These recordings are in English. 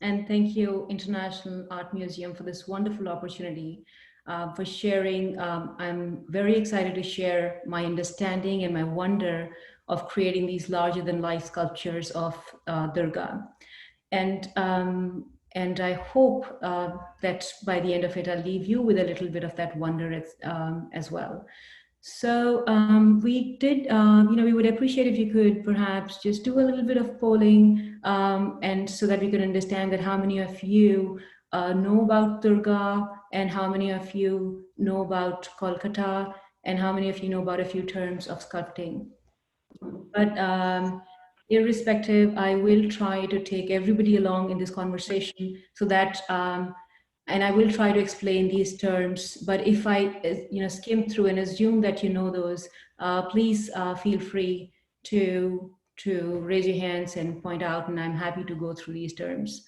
And thank you, International Art Museum, for this wonderful opportunity for sharing. I'm very excited to share my understanding and my wonder of creating these larger than life sculptures of Durga. And, um, and I hope that by the end of it, I'll leave you with a little bit of that wonder as well. So we did, we would appreciate if you could perhaps just do a little bit of polling, and so that we could understand that how many of you know about Durga, and how many of you know about Kolkata, and how many of you know about a few terms of sculpting. But irrespective, I will try to take everybody along in this conversation so that and I will try to explain these terms. But if I, skim through and assume that you know those, please feel free to raise your hands and point out, and I'm happy to go through these terms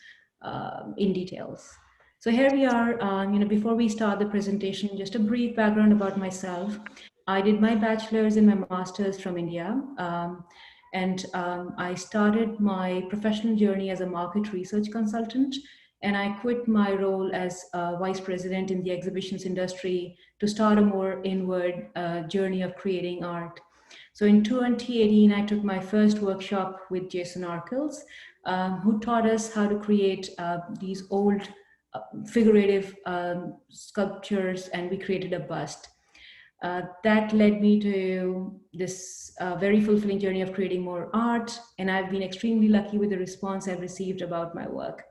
in details. So here we are. Before we start the presentation, just a brief background about myself. I did my bachelor's and my master's from India. I started my professional journey as a market research consultant, and I quit my role as vice president in the exhibitions industry to start a more inward journey of creating art. So in 2018, I took my first workshop with Jason Arkels, who taught us how to create these old figurative sculptures, and we created a bust. That led me to this very fulfilling journey of creating more art, and I've been extremely lucky with the response I've received about my work.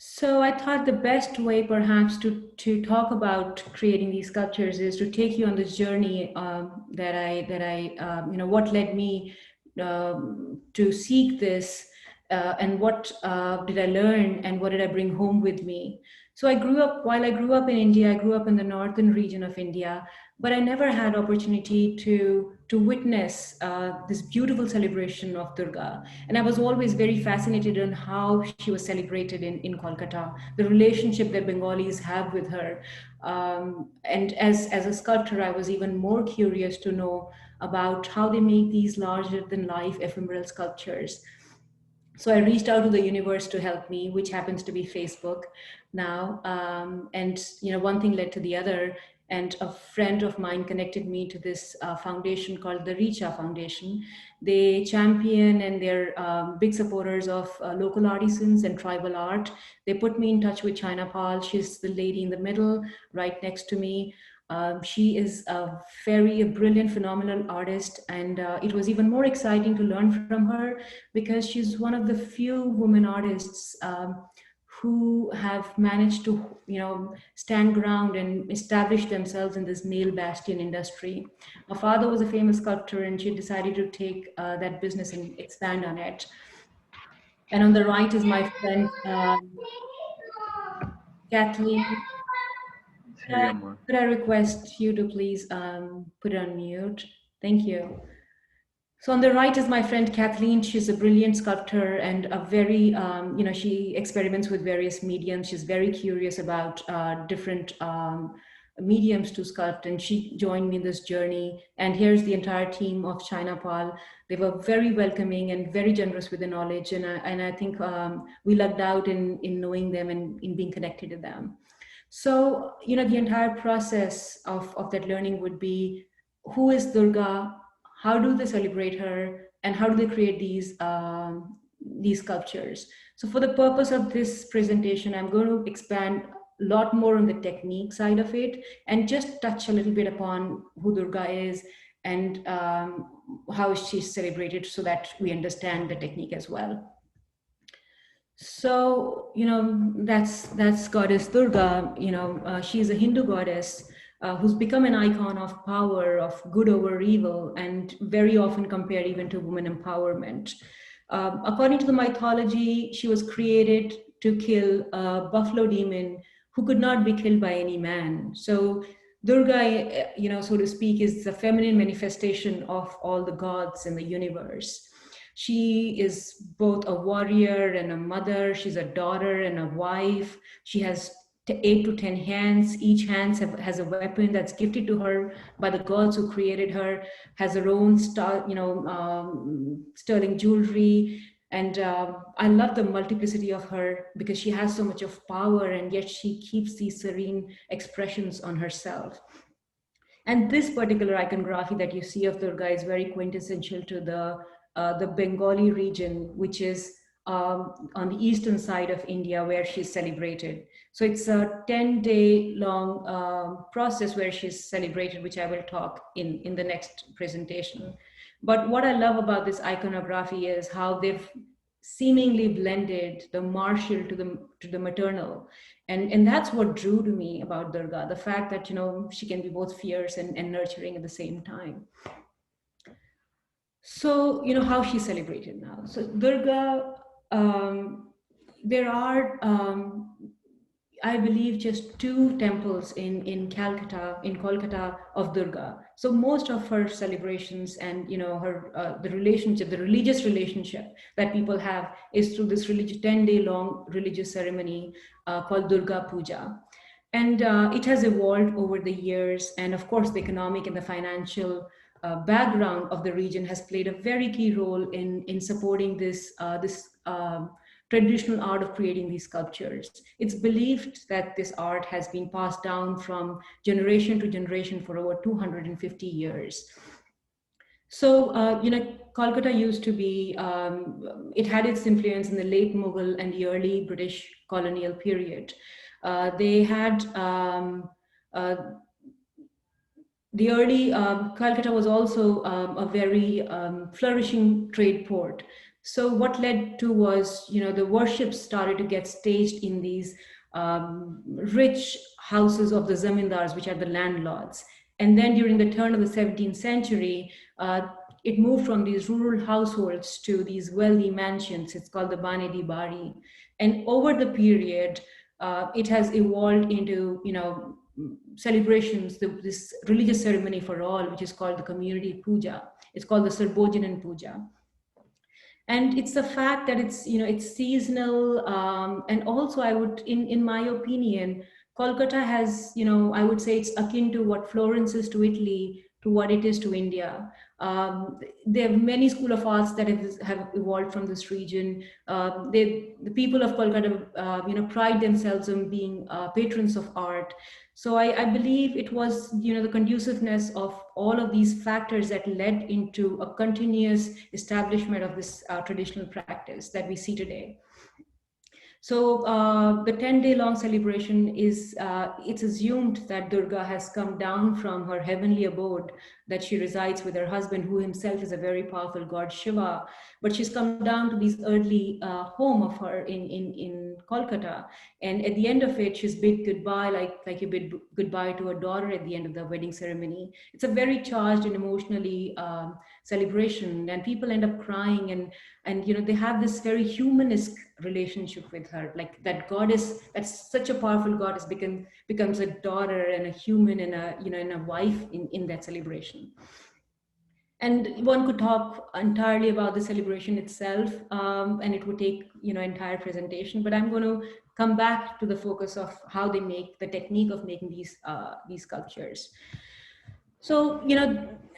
So I thought the best way perhaps to talk about creating these sculptures is to take you on this journey what led me to seek this, and what did I learn, and what did I bring home with me. So while I grew up in India, I grew up in the northern region of India, but I never had opportunity to witness this beautiful celebration of Durga. And I was always very fascinated on how she was celebrated in Kolkata, the relationship that Bengalis have with her. And as a sculptor, I was even more curious to know about how they make these larger than life ephemeral sculptures. So I reached out to the universe to help me, which happens to be Facebook now. One thing led to the other, and a friend of mine connected me to this foundation called the Richa Foundation. They champion, and they're big supporters of local artisans and tribal art. They put me in touch with China Pal. She's the lady in the middle, right next to me. She is a very brilliant, phenomenal artist, and it was even more exciting to learn from her because she's one of the few women artists who have managed to, stand ground and establish themselves in this nail bastion industry. Her father was a famous sculptor, and she decided to take that business and expand on it. And on the right is my friend Kathleen. Could I request you to please put it on mute? Thank you. So on the right is my friend Kathleen. She's a brilliant sculptor and a very, she experiments with various mediums. She's very curious about different mediums to sculpt, and she joined me in this journey. And here's the entire team of China Pal. They were very welcoming and very generous with the knowledge, and I think we lucked out in knowing them and in being connected to them. So, the entire process of that learning would be, who is Durga? How do they celebrate her? And how do they create these sculptures? So for the purpose of this presentation, I'm going to expand a lot more on the technique side of it, and just touch a little bit upon who Durga is and how she's celebrated, so that we understand the technique as well. So, that's goddess Durga. She's a Hindu goddess who's become an icon of power, of good over evil, and very often compared even to women empowerment. According to the mythology, she was created to kill a buffalo demon who could not be killed by any man. So Durga, so to speak, is the feminine manifestation of all the gods in the universe. She is both a warrior and a mother. She's a daughter and a wife. She has 8 to 10 hands. Each hand has a weapon that's gifted to her by the gods who created her, has her own sterling jewelry. And I love the multiplicity of her because she has so much of power, and yet she keeps these serene expressions on herself. And this particular iconography that you see of Durga is very quintessential to the Bengali region, which is on the eastern side of India where she's celebrated. So it's a 10-day long process where she's celebrated, which I will talk in the next presentation. But what I love about this iconography is how they've seemingly blended the martial to the maternal, and that's what drew to me about Durga, the fact that she can be both fierce and nurturing at the same time. So how she's celebrated now. So Durga, um, there are I believe just two temples in Kolkata of Durga. So most of her celebrations and her the relationship, the religious relationship that people have is through this 10-day long religious ceremony called Durga Puja. And it has evolved over the years. And of course, the economic and the financial background of the region has played a very key role in supporting this traditional art of creating these sculptures. It's believed that this art has been passed down from generation to generation for over 250 years. So, Kolkata used to be, it had its influence in the late Mughal and the early British colonial period. They had uh, the early Calcutta was also a very flourishing trade port. So what led to was, the worships started to get staged in these rich houses of the zamindars, which are the landlords. And then during the turn of the 17th century, it moved from these rural households to these wealthy mansions. It's called the Bane di Bari. And over the period, it has evolved into, celebrations, this religious ceremony for all, which is called the community puja. It's called the Sarbojanan Puja. And it's the fact that it's seasonal, and also I would, in my opinion, Kolkata has, I would say it's akin to what Florence is to Italy, to what it is to India. There are many school of arts that have evolved from this region. The people of Kolkata, pride themselves on being patrons of art. So I believe it was, the conduciveness of all of these factors that led into a continuous establishment of this traditional practice that we see today. So the 10-day long celebration is, it's assumed that Durga has come down from her heavenly abode, that she resides with her husband, who himself is a very powerful god Shiva. But she's come down to this earthly home of her in Kolkata. And at the end of it, she's bid goodbye, like you bid goodbye to a daughter at the end of the wedding ceremony. It's a very charged and emotionally celebration, and people end up crying, and they have this very humanistic relationship with her, like that goddess, that's such a powerful goddess, becomes a daughter and a human and a wife in that celebration. And one could talk entirely about the celebration itself, and it would take entire presentation, but I'm going to come back to the focus of how they make the technique of making these sculptures. So,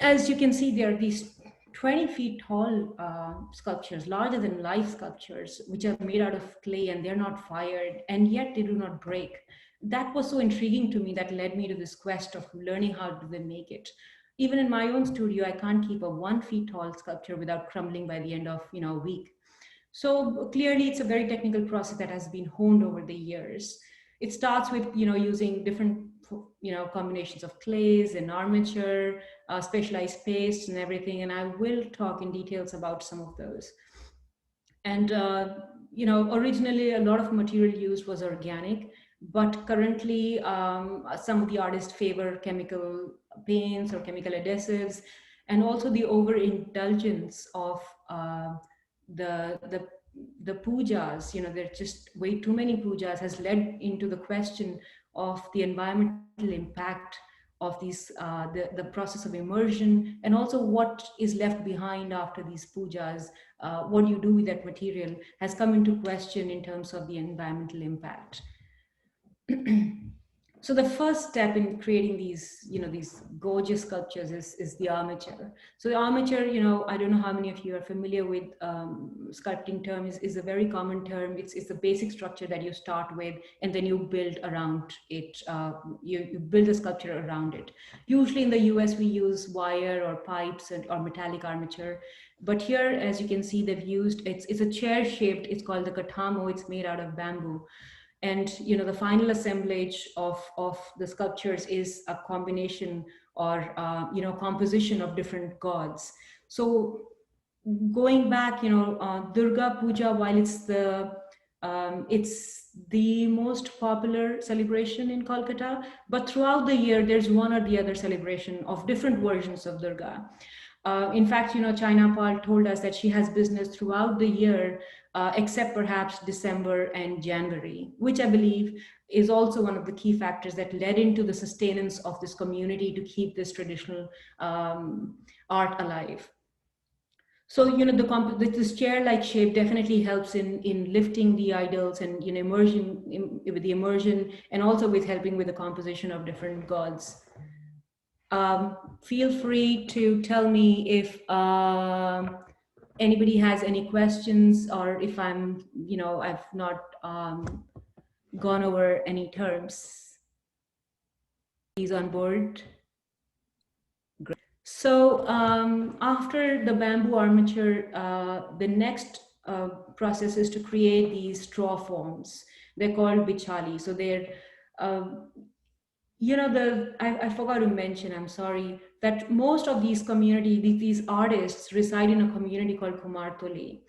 as you can see, there are these 20 feet tall sculptures, larger than life sculptures, which are made out of clay, and they're not fired, and yet they do not break. That was so intriguing to me, that led me to this quest of learning how do they make it. Even in my own studio, I can't keep a 1 feet tall sculpture without crumbling by the end of a week. So clearly, it's a very technical process that has been honed over the years. It starts with using different combinations of clays and armature, specialized pastes and everything, and I will talk in details about some of those. And originally a lot of material used was organic, but currently some of the artists favor chemical paints or chemical adhesives, and also the overindulgence of the pujas. There's just way too many pujas, has led into the question of the environmental impact of these the process of immersion, and also what is left behind after these pujas. What you do with that material has come into question in terms of the environmental impact. So the first step in creating these, these gorgeous sculptures is the armature. So the armature, I don't know how many of you are familiar with sculpting term, is a very common term. It's the basic structure that you start with, and then you build around it. You build a sculpture around it. Usually in the US, we use wire or pipes or metallic armature. But here, as you can see, they've used, it's a chair shaped, it's called the katamo, it's made out of bamboo. And the final assemblage of the sculptures is a combination or composition of different gods. So going back, Durga Puja, while it's the most popular celebration in Kolkata, but throughout the year there's one or the other celebration of different versions of Durga. In fact, China Paul told us that she has business throughout the year, except perhaps December and January, which I believe is also one of the key factors that led into the sustenance of this community to keep this traditional art alive. So, this chair-like shape definitely helps in lifting the idols and, with the immersion, and also with helping with the composition of different gods. Feel free to tell me if anybody has any questions, or if I've not gone over any terms. He's on board. Great. So after the bamboo armature, the next process is to create these straw forms. They're called bichali. So they're I forgot to mention, I'm sorry, that most of these these artists reside in a community called Kumartoli.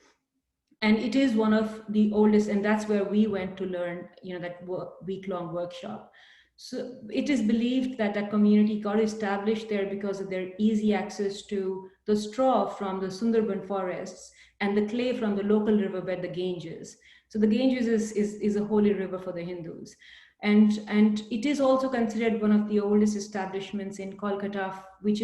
And it is one of the oldest, and that's where we went to learn, that week-long workshop. So it is believed that that community got established there because of their easy access to the straw from the Sundarban forests and the clay from the local riverbed, the Ganges. So the Ganges is a holy river for the Hindus. And it is also considered one of the oldest establishments in Kolkata, which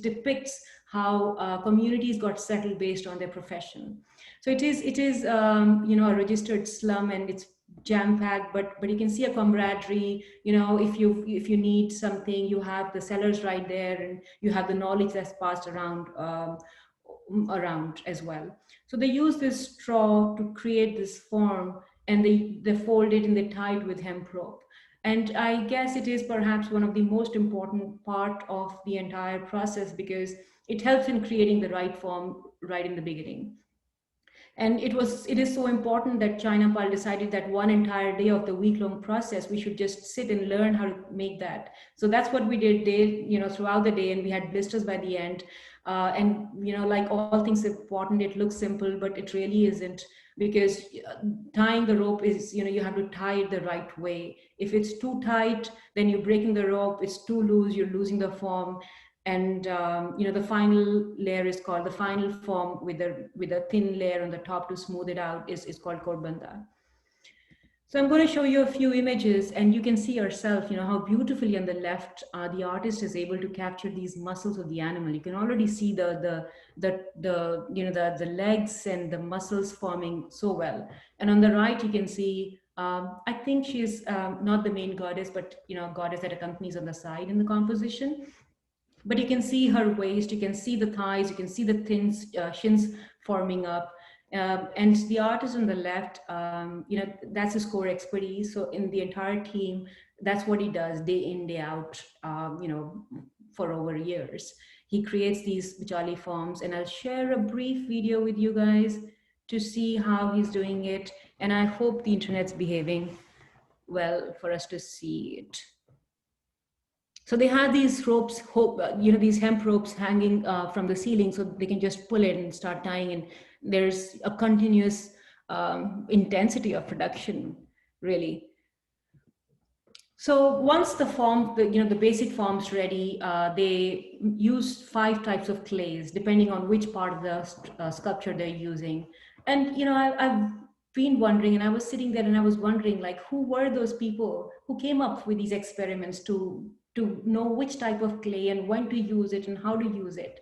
depicts how communities got settled based on their profession. So it is a registered slum, and it's jam packed, but you can see a camaraderie. If you need something, you have the sellers right there, and you have the knowledge that's passed around as well. So they use this straw to create this form, and they fold it and they tie it with hemp rope. And I guess it is perhaps one of the most important part of the entire process, because it helps in creating the right form right in the beginning. And it is so important that China Pal decided that one entire day of the week-long process, we should just sit and learn how to make that. So that's what we did throughout the day, and we had blisters by the end. And like all things important, it looks simple, but it really isn't, because tying the rope is, you have to tie it the right way. If it's too tight, then you're breaking the rope. It's too loose, you're losing the form. And the final layer is called, the final form with a thin layer on the top to smooth it out is called korbanda. So I'm going to show you a few images, and you can see yourself, how beautifully on the left the artist is able to capture these muscles of the animal. You can already see the legs and the muscles forming so well. And on the right, you can see, I think she's not the main goddess, but goddess that accompanies on the side in the composition. But you can see her waist, you can see the thighs, you can see the thin shins forming up. And the artist on the left, that's his core expertise. So in the entire team, that's what he does day in, day out, for over years. He creates these Bichali forms, and I'll share a brief video with you guys to see how he's doing it. And I hope the internet's behaving well for us to see it. So they had these ropes, these hemp ropes hanging from the ceiling, so they can just pull it and start tying. And there's a continuous intensity of production, really. So once the form, the basic form's ready, they use 5 types of clays, depending on which part of the sculpture they're using. And I've been wondering, and I was sitting there and I was wondering, like, who were those people who came up with these experiments to know which type of clay and when to use it and how to use it.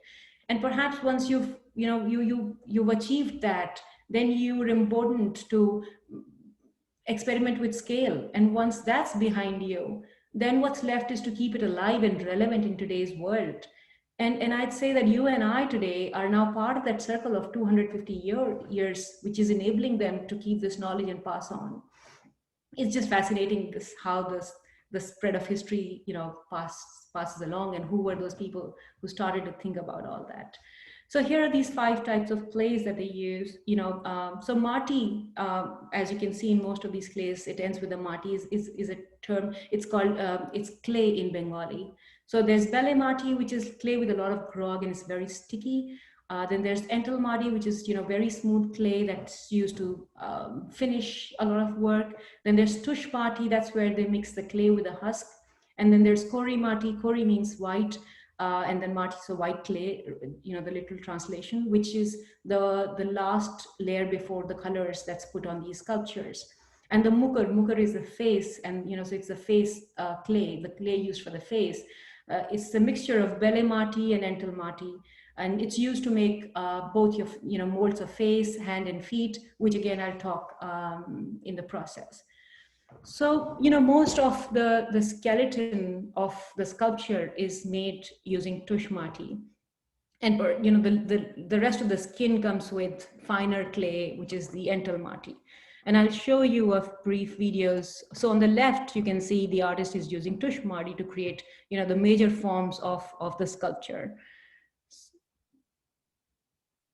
And perhaps once you've achieved that, then you're emboldened to experiment with scale. And once that's behind you, then what's left is to keep it alive and relevant in today's world. And I'd say that you and I today are now part of that circle of 250 years, which is enabling them to keep this knowledge and pass on. It's just fascinating this how the spread of history, passes along, and who were those people who started to think about all that. So here are these 5 types of clays that they use. So mati, as you can see in most of these clays, it ends with a mati is a term. It's called it's clay in Bengali. So there's bele mati, which is clay with a lot of grog and it's very sticky. Then there's entel mati, which is very smooth clay that's used to finish a lot of work. Then there's tush mati, that's where they mix the clay with the husk. And then there's kori mati. Kori means white, and then mati, so white clay. The literal translation, which is the last layer before the colors that's put on these sculptures. And the mukar is the face, and so it's the face clay, the clay used for the face. It's a mixture of bele mati and entel mati, and it's used to make both your molds of face, hand, and feet, which again I'll talk in the process. So most of the skeleton of the sculpture is made using tush mati, and the rest of the skin comes with finer clay, which is the entel mati. And I'll show you a brief videos. So on the left, you can see the artist is using tush mati to create the major forms of the sculpture.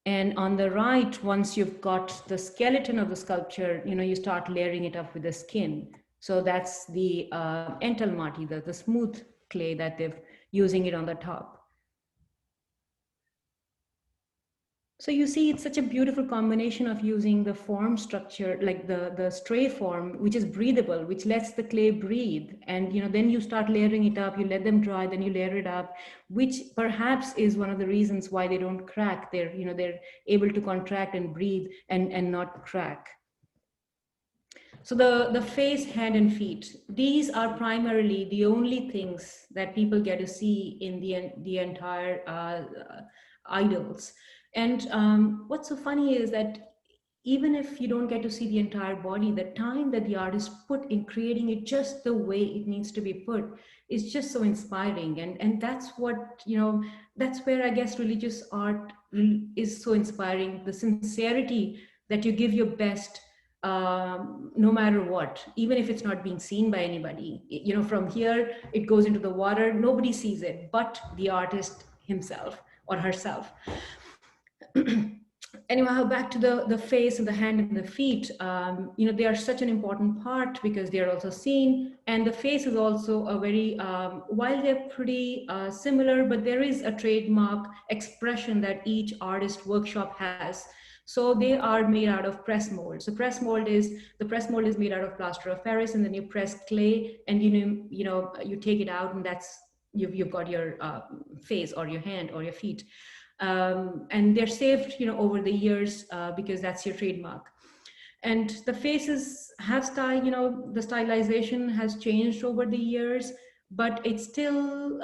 And on the right, once you've got the skeleton of the sculpture, you start layering it up with the skin. So that's the entel mati, the smooth clay that they're using it on the top. So you see, it's such a beautiful combination of using the form structure, like the stray form, which is breathable, which lets the clay breathe. And then you start layering it up, you let them dry, then you layer it up, which perhaps is one of the reasons why they don't crack. They're able to contract and breathe and not crack. So the face, hand, and feet, these are primarily the only things that people get to see in the entire idols. And what's so funny is that even if you don't get to see the entire body, the time that the artist put in creating it just the way it needs to be put is just so inspiring. And that's what, that's where I guess religious art is so inspiring, the sincerity that you give your best, no matter what, even if it's not being seen by anybody. From here, it goes into the water, nobody sees it, but the artist himself or herself. Anyhow, back to the face and the hand and the feet, they are such an important part because they are also seen. And the face is also a very, while they're pretty similar, but there is a trademark expression that each artist workshop has. So they are made out of press mold. So the press mold is made out of plaster of Paris, and then you press clay, and you take it out, and that's you've got your face or your hand or your feet. And they're saved, over the years because that's your trademark. And the faces have style, the stylization has changed over the years, but it's still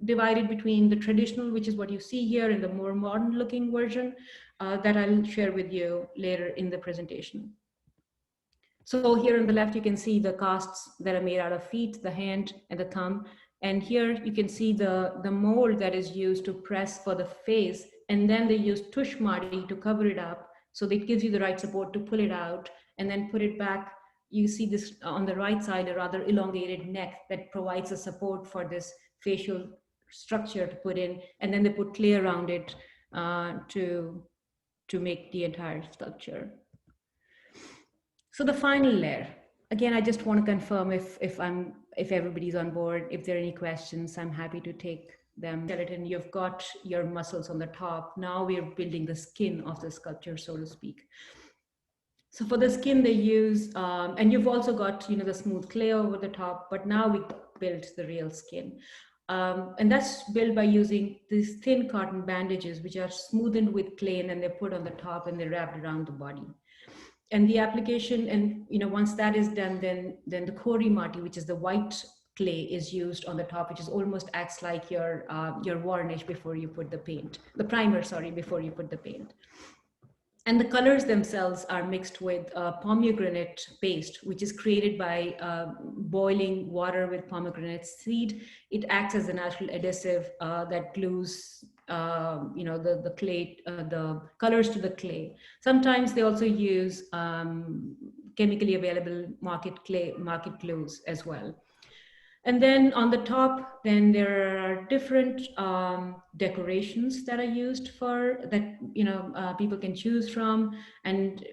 divided between the traditional, which is what you see here, and the more modern looking version that I'll share with you later in the presentation. So here on the left, you can see the casts that are made out of feet, the hand, and the thumb. And here you can see the mold that is used to press for the face. And then they use tush mati to cover it up. So that gives you the right support to pull it out and then put it back. You see this on the right side, a rather elongated neck that provides a support for this facial structure to put in. And then they put clay around it to make the entire sculpture. So the final layer, again, I just want to confirm if everybody's on board. If there are any questions, I'm happy to take them. Skeleton, you've got your muscles on the top. Now we're building the skin of the sculpture, so to speak. So for the skin they use, and you've also got the smooth clay over the top, but now we built the real skin. And that's built by using these thin cotton bandages, which are smoothened with clay, and then they're put on the top and they're wrapped around the body. And the application, and once that is done, then the kori mati, which is the white clay, is used on the top, which is almost acts like your varnish before you put the paint, the primer, sorry, before you put the paint. And the colors themselves are mixed with pomegranate paste, which is created by boiling water with pomegranate seed. It acts as a natural adhesive that glues, the clay, the colors to the clay. Sometimes they also use chemically available market glues as well. And then on the top, then there are different decorations that are used for that, people can choose from, and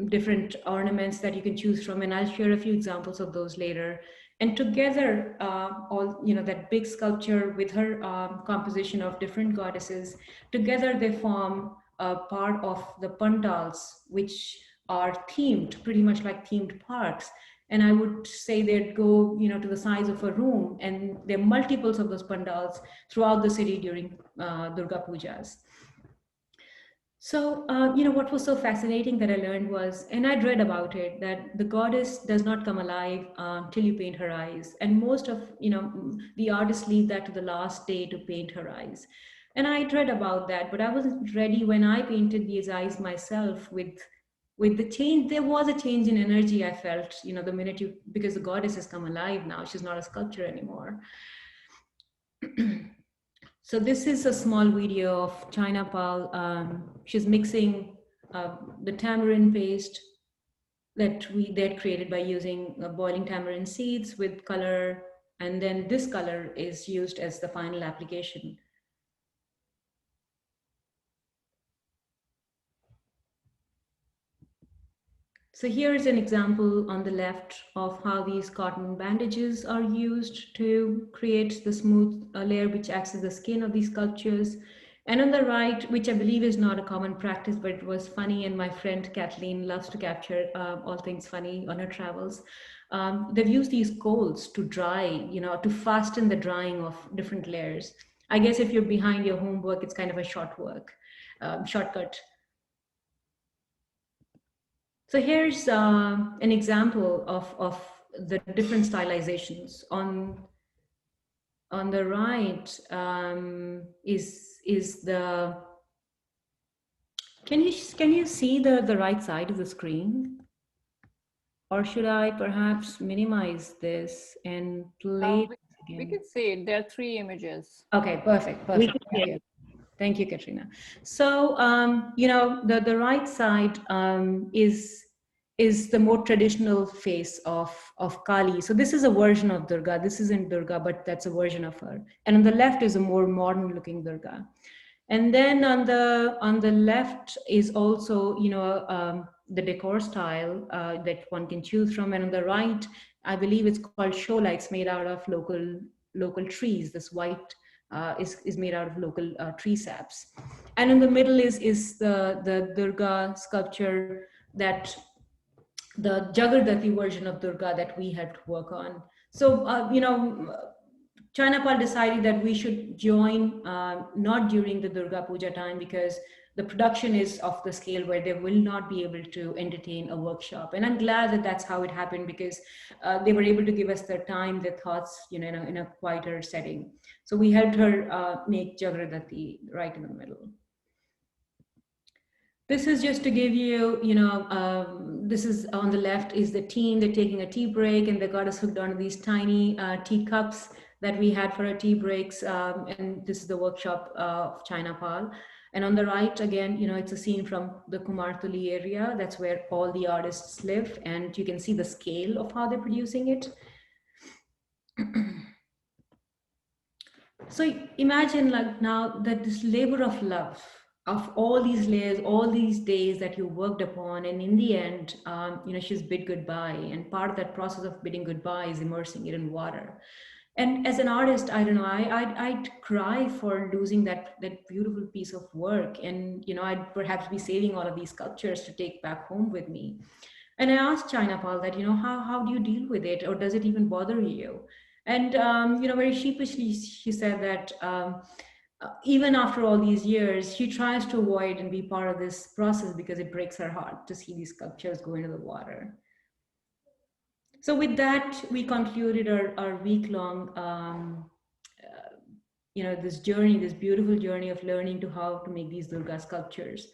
different ornaments that you can choose from. And I'll share a few examples of those later. And together, that big sculpture with her composition of different goddesses, together they form a part of the pandals, which are themed, pretty much like themed parks. And I would say they'd go, to the size of a room, and there are multiples of those pandals throughout the city during Durga Pujas. So, what was so fascinating that I learned was, and I'd read about it, that the goddess does not come alive till you paint her eyes. And most of, the artists leave that to the last day to paint her eyes. And I'd read about that, but I wasn't ready when I painted these eyes myself with the change. There was a change in energy I felt, the minute because the goddess has come alive now. She's not a sculpture anymore. So this is a small video of China Pal. She's mixing the tamarind paste that they'd created by using boiling tamarind seeds with color, and then this color is used as the final application. So here is an example on the left of how these cotton bandages are used to create the smooth layer which acts as the skin of these sculptures. And on the right, which I believe is not a common practice, but it was funny, and my friend Kathleen loves to capture all things funny on her travels. They've used these coals to dry, to fasten the drying of different layers. I guess if you're behind your homework, it's kind of a shortcut. So here's an example of the different stylizations. On the right is the, can you see the right side of the screen? Or should I perhaps minimize this and play we can see it. There are 3 images. Okay, perfect. Thank you, Katrina. So, the right side is the more traditional face of Kali. So this is a version of Durga. This isn't Durga, but that's a version of her. And on the left is a more modern looking Durga. And then on the left is also, the decor style that one can choose from. And on the right, I believe it's called show lights, made out of local trees. This white is made out of local tree saps. And in the middle is the Durga sculpture, that the Jagardati version of Durga that we had to work on. So, China Pal decided that we should join not during the Durga Puja time, because the production is of the scale where they will not be able to entertain a workshop. And I'm glad that that's how it happened, because they were able to give us their time, their thoughts, in a quieter setting. So we helped her make Jagradati right in the middle. This is just to give you, this is on the left is the team. They're taking a tea break, and they got us hooked onto these tiny tea cups that we had for our tea breaks. And this is the workshop of China Pal. And on the right, again, it's a scene from the Kumartuli area. That's where all the artists live. And you can see the scale of how they're producing it. So imagine, like, now that this labor of love, of all these layers, all these days that you worked upon, and in the end, she's bid goodbye. And part of that process of bidding goodbye is immersing it in water. And as an artist, I don't know, I'd cry for losing that beautiful piece of work. And, I'd perhaps be saving all of these sculptures to take back home with me. And I asked China Paul that, how do you deal with it? Or does it even bother you? And, very sheepishly, she said that even after all these years, she tries to avoid and be part of this process, because it breaks her heart to see these sculptures go into the water. So with that, we concluded our week-long, this journey, this beautiful journey of learning how to make these Durga sculptures.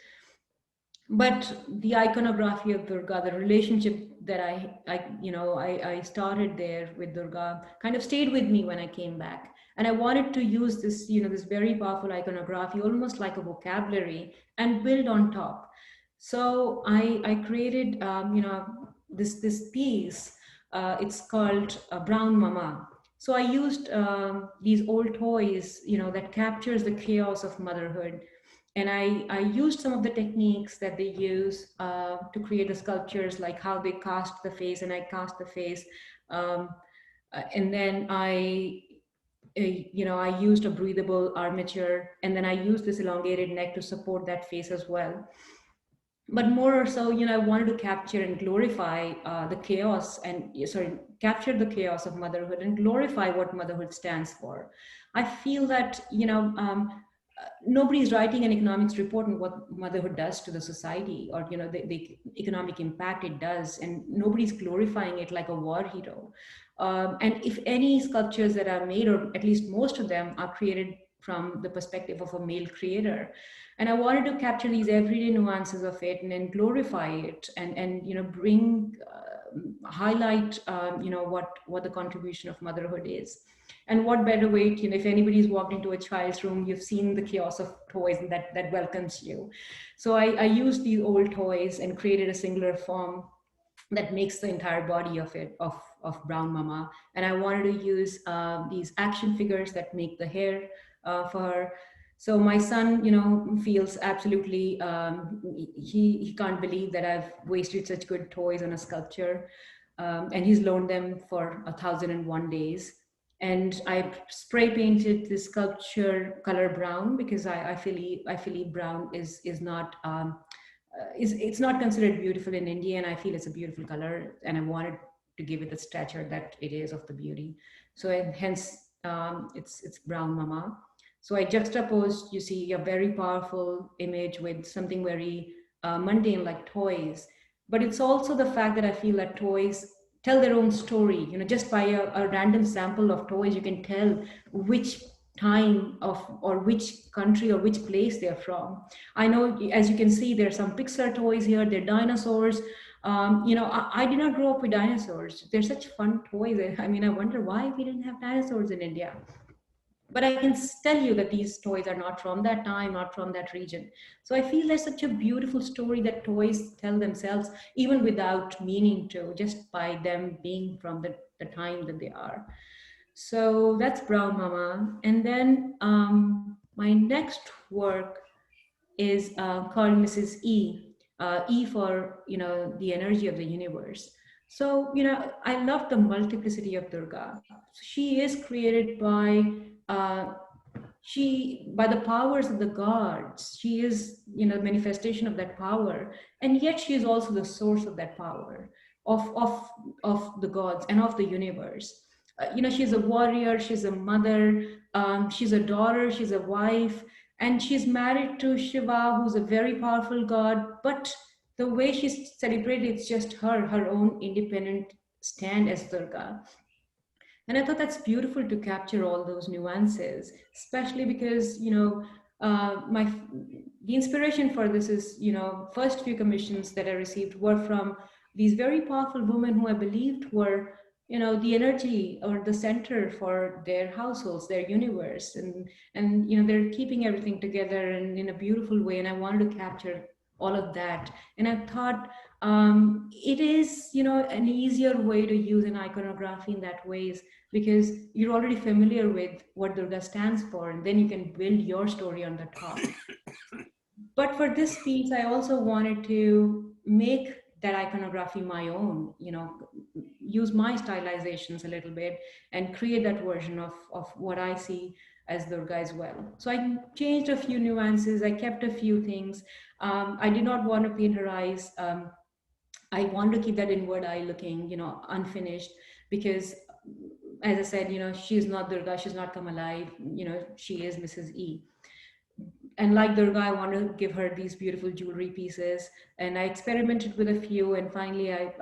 But the iconography of Durga, the relationship that I started there with Durga kind of stayed with me when I came back. And I wanted to use this, this very powerful iconography, almost like a vocabulary, and build on top. So I created, this piece. It's called Brown Mama. So I used these old toys, that captures the chaos of motherhood, and I used some of the techniques that they use to create the sculptures, like how they cast the face, and I cast the face. Um, and then I used a breathable armature, and then I used this elongated neck to support that face as well. But more so, I wanted to capture and glorify the chaos, and sorry, capture the chaos of motherhood and glorify what motherhood stands for. I feel that, nobody's writing an economics report on what motherhood does to the society, or the economic impact it does, and nobody's glorifying it like a war hero. And if any sculptures that are made, or at least most of them, are created from the perspective of a male creator, and I wanted to capture these everyday nuances of it, and then glorify it, and bring highlight, what the contribution of motherhood is. And what better way, if anybody's walked into a child's room, you've seen the chaos of toys, and that welcomes you. So I used these old toys and created a singular form that makes the entire body of it, of Brown Mama. And I wanted to use these action figures that make the hair for her. So my son, feels absolutely, he can't believe that I've wasted such good toys on a sculpture. And he's loaned them for 1,001 days. And I spray painted this sculpture color brown, because I feel brown is not, it's not considered beautiful in India, and I feel it's a beautiful color, and I wanted to give it the stature that it is of the beauty. So, and hence, it's Brown Mama. So I juxtaposed, you see, a very powerful image with something very mundane like toys. But it's also the fact that I feel that toys tell their own story. Just by a random sample of toys, you can tell which time of, or which country or which place they're from. I know, as you can see, there's some Pixar toys here. They're dinosaurs. I did not grow up with dinosaurs. They're such fun toys. I mean, I wonder why we didn't have dinosaurs in India. But I can tell you that these toys are not from that time, not from that region. So I feel there's such a beautiful story that toys tell themselves, even without meaning to, just by them being from the time that they are. So that's Brown Mama. And then my next work is called Mrs. E. E for, the energy of the universe. So, I love the multiplicity of Durga. She is created uh, by the powers of the gods. She is, manifestation of that power, and yet she is also the source of that power, of the gods and of the universe. She's a warrior, she's a mother, she's a daughter, she's a wife, and she's married to Shiva, who's a very powerful god. But the way she's celebrated, it's just her own independent stand as Durga. And I thought that's beautiful to capture all those nuances, especially because, my the inspiration for this is, first few commissions that I received were from these very powerful women who I believed were, the energy or the center for their households, their universe, and they're keeping everything together and in a beautiful way. And I wanted to capture all of that. And I thought, it is, an easier way to use an iconography in that ways, because you're already familiar with what Durga stands for, and then you can build your story on the top. But for this piece, I also wanted to make that iconography my own, use my stylizations a little bit and create that version of what I see as Durga as well. So I changed a few nuances, I kept a few things. I did not want to paint her eyes. I want to keep that inward eye looking, unfinished, because as I said, she's not Durga, she's not come alive, she is Mrs. E. And like Durga, I want to give her these beautiful jewelry pieces. And I experimented with a few, and finally I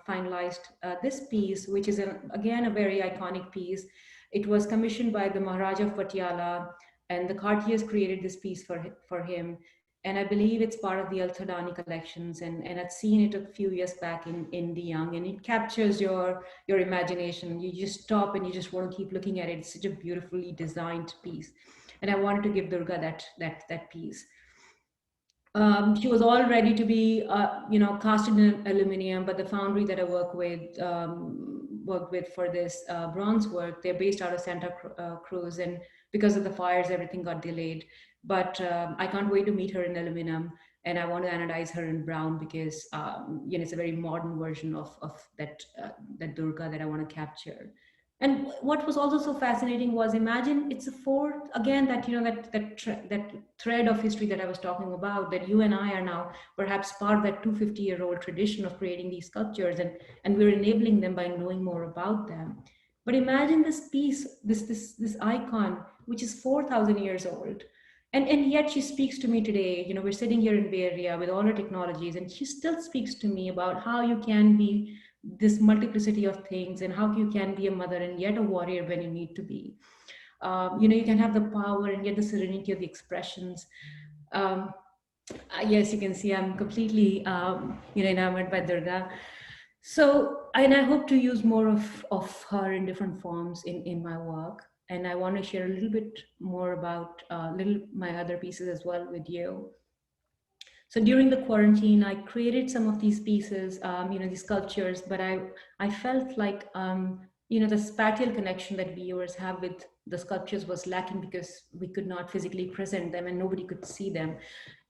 finalized this piece, which is again a very iconic piece. It was commissioned by the Maharaja of Patiala, and the Cartiers created this piece for him. And I believe it's part of the Altadani collections, and I'd seen it a few years back in the Young, and it captures your imagination. You just stop and you just want to keep looking at it. It's such a beautifully designed piece, and I wanted to give Durga that piece. She was all ready to be, cast in aluminum, but the foundry that I worked with for this bronze work, they're based out of Cruz, and because of the fires, everything got delayed. But I can't wait to meet her in aluminum, and I want to anodize her in brown because it's a very modern version of that Durga that I want to capture. And what was also so fascinating was, imagine it's a fourth again, that that thread of history that I was talking about, that you and I are now perhaps part of that 250-year-old tradition of creating these sculptures, and we're enabling them by knowing more about them. But imagine this piece, this icon, which is 4,000 years old. And yet she speaks to me today. We're sitting here in Bay Area with all her technologies, and she still speaks to me about how you can be this multiplicity of things, and how you can be a mother and yet a warrior when you need to be. You can have the power and yet the serenity of the expressions. Um, yes, you can see I'm completely enamored by Durga. So, and I hope to use more of her in different forms in my work. And I want to share a little bit more about little my other pieces as well with you. So during the quarantine, I created some of these pieces, these sculptures, but I felt like, the spatial connection that viewers have with the sculptures was lacking because we could not physically present them and nobody could see them.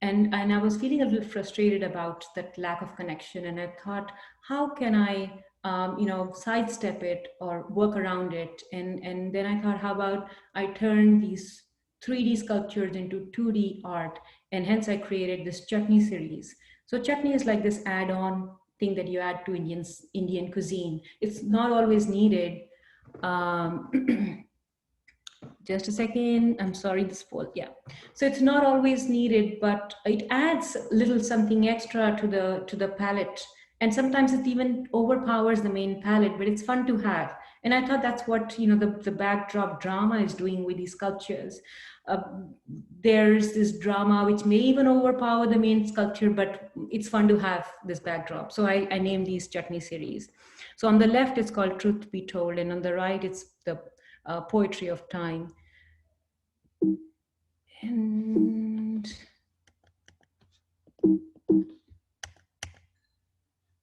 And I was feeling a little frustrated about that lack of connection. And I thought, how can I, sidestep it or work around it? And then I thought, how about I turn these 3D sculptures into 2D art, and hence I created this chutney series. So chutney is like this add-on thing that you add to Indian cuisine. It's not always needed. Just a second, I'm sorry, this fall, yeah. So it's not always needed, but it adds a little something extra to the palette. And sometimes it even overpowers the main palette, but it's fun to have. And I thought that's what the backdrop drama is doing with these sculptures. Uh, there's this drama which may even overpower the main sculpture, but it's fun to have this backdrop. So I named these chutney series. So on the left, it's called Truth Be Told, and on the right, it's the Poetry of Time. And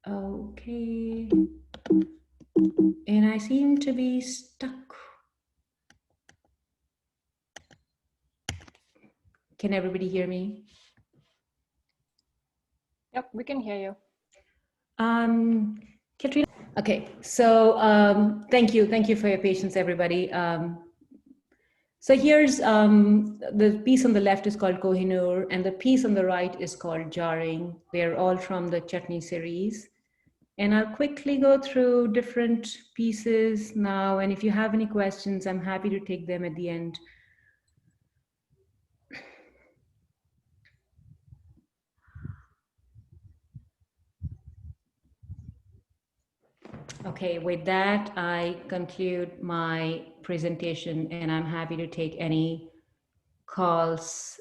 okay, and I seem to be stuck. Can everybody hear me? Yep, we can hear you. Katrina. Okay, so thank you for your patience, everybody. So here's the piece on the left is called Kohinoor, and the piece on the right is called Jarring. They're all from the Chutney series. And I'll quickly go through different pieces now. And if you have any questions, I'm happy to take them at the end. Okay, with that, I conclude my presentation, and I'm happy to take any calls.